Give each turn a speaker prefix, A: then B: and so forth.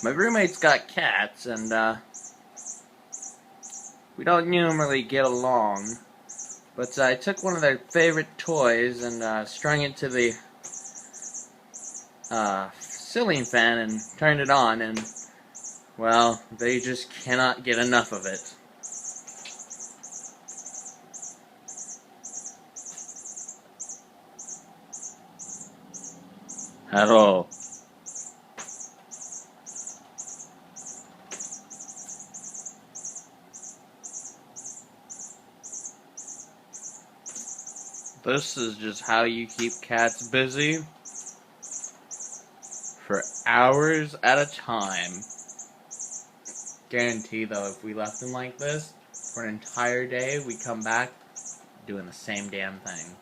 A: My roommate's got cats, and, we don't normally get along. But I took one of their favorite toys and, strung it to the, ceiling fan and turned it on, and, well, they just cannot get enough of it. At all. This is just how you keep cats busy for hours at a time. Guarantee though, if we left them like this for an entire day, we come back doing the same damn thing.